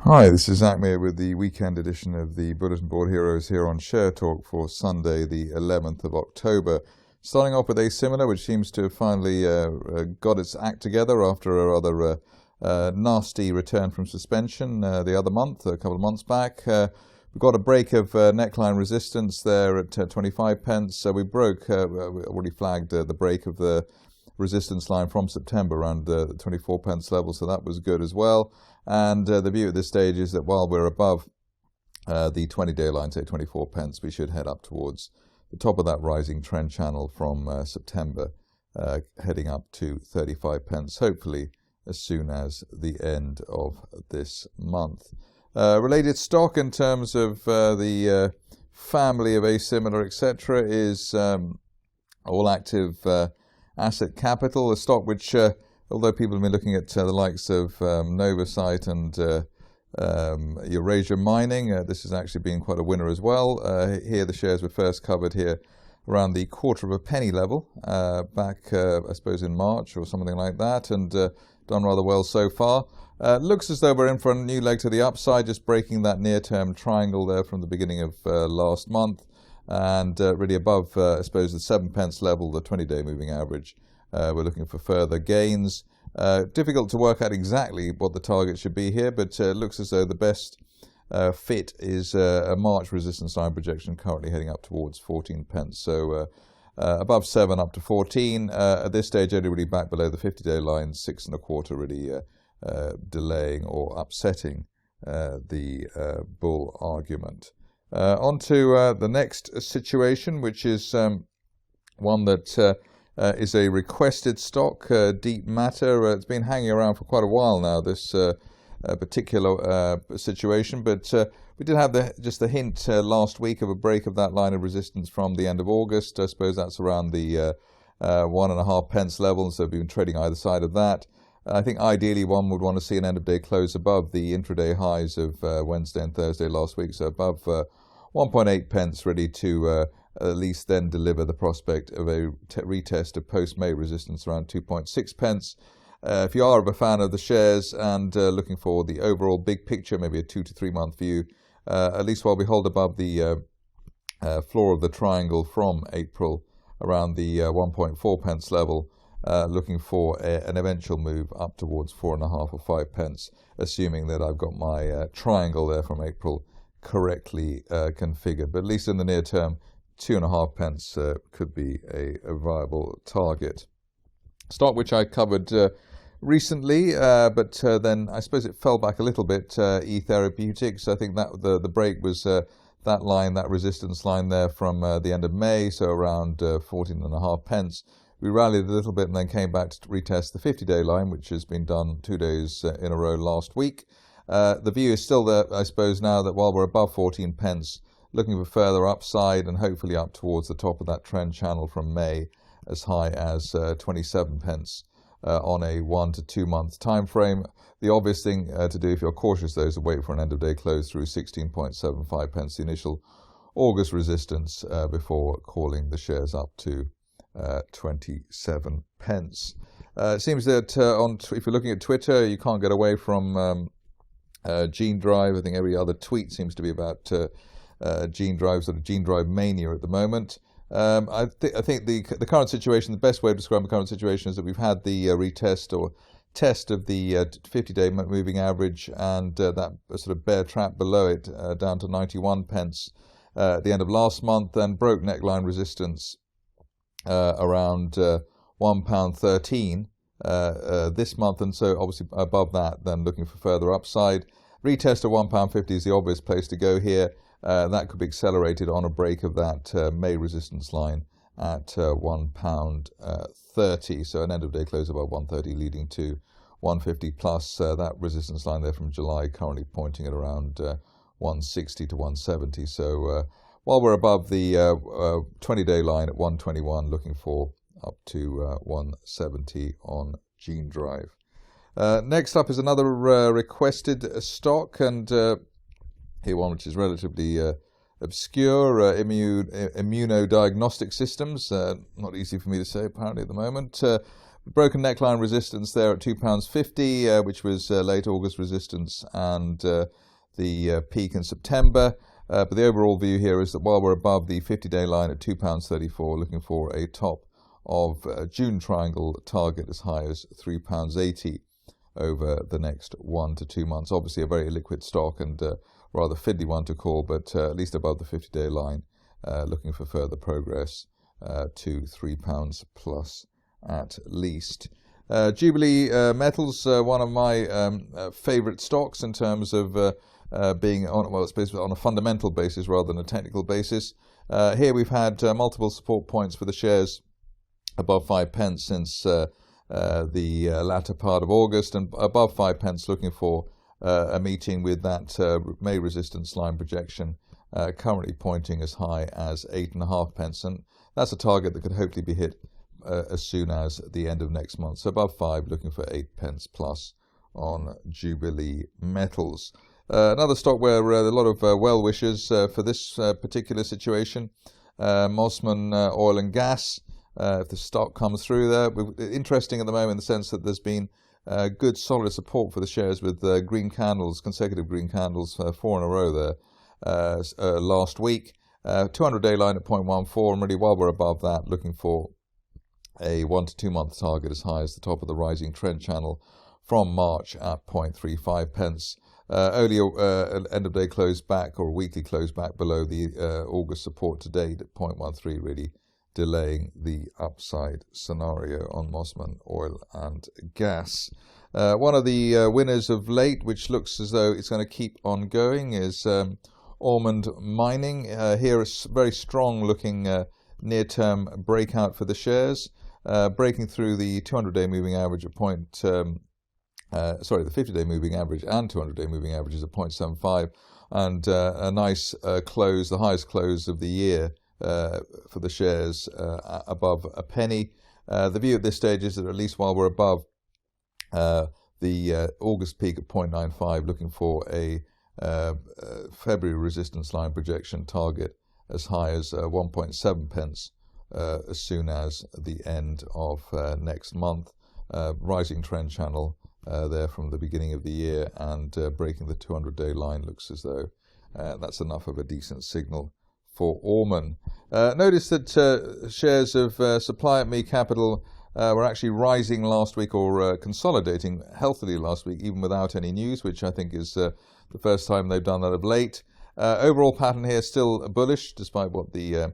Hi, this is Zak Mir with the weekend edition of the Bulletin Board Heroes here on Share Talk for Sunday, the 11th of October. Starting off with Asimilar, which seems to have finally got its act together after a rather nasty return from suspension the other month, a couple of months back. We've got a break of neckline resistance there at 25 pence. So we broke, we already flagged the break of the resistance line from September around the 24 pence level, so that was good as well. And the view at this stage is that while we're above the 20-day line, say 24 pence, we should head up towards the top of that rising trend channel from September, heading up to 35 pence, hopefully as soon as the end of this month. Related stock in terms of the family of Asimilar, etc., is All Active Asset Capital, a stock which, although people have been looking at the likes of Novocyte and Ormonde Mining, this has actually been quite a winner as well. Here the shares were first covered here around the £0.25 level back, I suppose, in March or something like that, and done rather well so far. Looks as though we're in for a new leg to the upside, just breaking that near-term triangle there from the beginning of last month, and really above, I suppose, the 7 pence level, the 20-day moving average. We're looking for further gains. Difficult to work out exactly what the target should be here, but it looks as though the best fit is a March resistance line projection currently heading up towards 14 pence. So above 7 up to 14. At this stage, only really back below the 50-day line, 6.25 really delaying or upsetting the bull argument. On to the next situation, which is one that is a requested stock, Deepmatter. It's been hanging around for quite a while now, this particular situation, but we did have just the hint last week of a break of that line of resistance from the end of August. I suppose that's around the 1.5 pence level, and so we've been trading either side of that. I think ideally one would want to see an end-of-day close above the intraday highs of Wednesday and Thursday last week, so above 1.8 pence, ready to at least then deliver the prospect of a retest of post-May resistance around 2.6 pence. If you are a fan of the shares and looking for the overall big picture, maybe a 2 to 3 month view, at least while we hold above the floor of the triangle from April around the 1.4 pence level, looking for an eventual move up towards 4.5 or 5 pence, assuming that I've got my triangle there from April correctly configured. But at least in the near term, 2.5 pence could be a viable target. Stock which I covered recently, but then I suppose it fell back a little bit, e-Therapeutics. I think that the break was that line, that resistance line there from the end of May, so around 14.5 pence. We rallied a little bit and then came back to retest the 50-day line, which has been done 2 days in a row last week. The view is still there, I suppose, now that while we're above 14 pence, looking for further upside and hopefully up towards the top of that trend channel from May, as high as 27 pence on a 1 to 2 month time frame. The obvious thing to do if you're cautious, though, is to wait for an end-of-day close through 16.75 pence, the initial August resistance, before calling the shares up to 27 pence. It seems that if you're looking at Twitter, you can't get away from Genedrive. I think every other tweet seems to be about Genedrive, sort of Genedrive mania at the moment. I think the current situation, the best way to describe the current situation is that we've had the retest or test of the 50-day moving average and that sort of bear trap below it down to 91 pence at the end of last month, and broke neckline resistance around £1.13 this month, and so obviously above that, then looking for further upside. Retest of £1.50 is the obvious place to go here. That could be accelerated on a break of that May resistance line at £1.30. So an end-of-day close above 130, leading to 150 plus that resistance line there from July, currently pointing at around 160 to 170. So while we're above the 20-day line at 121, looking for up to 170 on Genedrive. Next up is another requested stock, and here one which is relatively obscure, Immunodiagnostic Systems, not easy for me to say apparently at the moment. Broken neckline resistance there at £2.50, which was late August resistance and the peak in September. But the overall view here is that while we're above the 50-day line at £2.34, looking for a top of June triangle target as high as £3.80 over the next 1 to 2 months. Obviously a very liquid stock and rather fiddly one to call, but at least above the 50-day line, looking for further progress to £3 plus at least. Jubilee Metals, one of my favourite stocks in terms of being on, well, it's basically on a fundamental basis rather than a technical basis. Here we've had multiple support points for the shares above 5p since the latter part of August, and above 5p looking for a meeting with that May resistance line projection, currently pointing as high as 8.5p, and that's a target that could hopefully be hit as soon as the end of next month. So above 5, looking for 8p plus on Jubilee Metals. Another stock where a lot of well wishes for this particular situation, Mosman Oil And Gas. If the stock comes through there, interesting at the moment in the sense that there's been good solid support for the shares with green candles, consecutive green candles, 4 in a row there last week. 200-day line at 0.14, and really while we're above that, looking for a 1 to 2 month target as high as the top of the rising trend channel from March at 0.35p. Early end of day close back, or weekly close back below the August support to date at 0.13, really delaying the upside scenario on Mosman Oil And Gas. One of the winners of late, which looks as though it's going to keep on going, is Ormonde Mining. Here is very strong looking near-term breakout for the shares, breaking through the 200-day moving average at the 50-day moving average and 200-day moving averages at 0.75, and a nice close, the highest close of the year for the shares, above a penny. The view at this stage is that at least while we're above the August peak at 0.95, looking for a February resistance line projection target as high as 1.7p as soon as the end of next month. Rising trend channel there from the beginning of the year, and breaking the 200-day line looks as though that's enough of a decent signal for Ormonde. Notice that shares of SYME Capital were actually rising last week, or consolidating healthily last week, even without any news, which I think is the first time they've done that of late. Overall pattern here still bullish, despite what the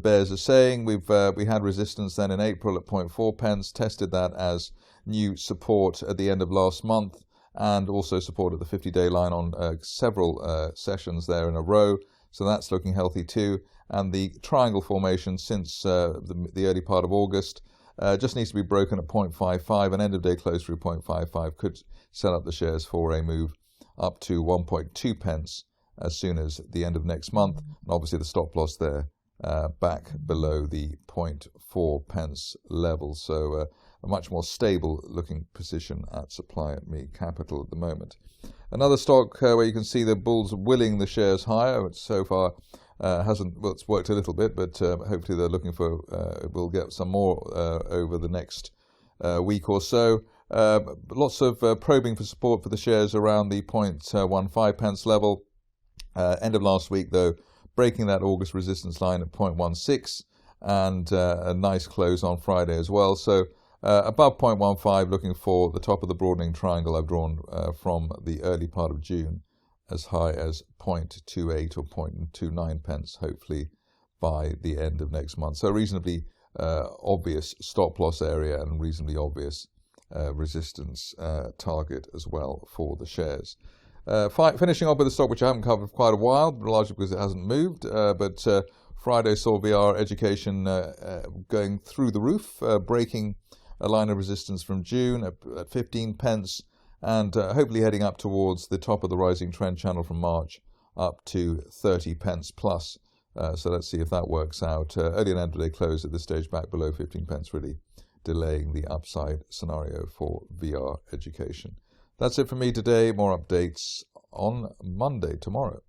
bears are saying. We had resistance then in April at 0.4p, tested that as new support at the end of last month, and also support at the 50-day line on several sessions there in a row. So that's looking healthy too. And the triangle formation since the early part of August just needs to be broken at 0.55. An end of day close through 0.55 could set up the shares for a move up to 1.2p as soon as the end of next month. And obviously the stop loss there back below the 0.4p level. So a much more stable looking position at SYME Capital at the moment. Another stock where you can see the bulls willing the shares higher, which so far hasn't, well, it's worked a little bit, but hopefully they're looking for, we'll get some more over the next week or so. Lots of probing for support for the shares around the 0.15p level. End of last week, though, breaking that August resistance line at 0.16, and a nice close on Friday as well. So above 0.15, looking for the top of the broadening triangle I've drawn from the early part of June, as high as 0.28 or 0.29p, hopefully by the end of next month. So a reasonably obvious stop loss area and reasonably obvious resistance target as well for the shares. Finishing off with a stock which I haven't covered for quite a while, largely because it hasn't moved, but Friday saw VR Education going through the roof, breaking a line of resistance from June at 15p, and hopefully heading up towards the top of the rising trend channel from March up to 30p plus. So let's see if that works out. Early and end of day close at this stage back below 15p, really delaying the upside scenario for VR Education. That's it for me today. More updates on Monday, tomorrow.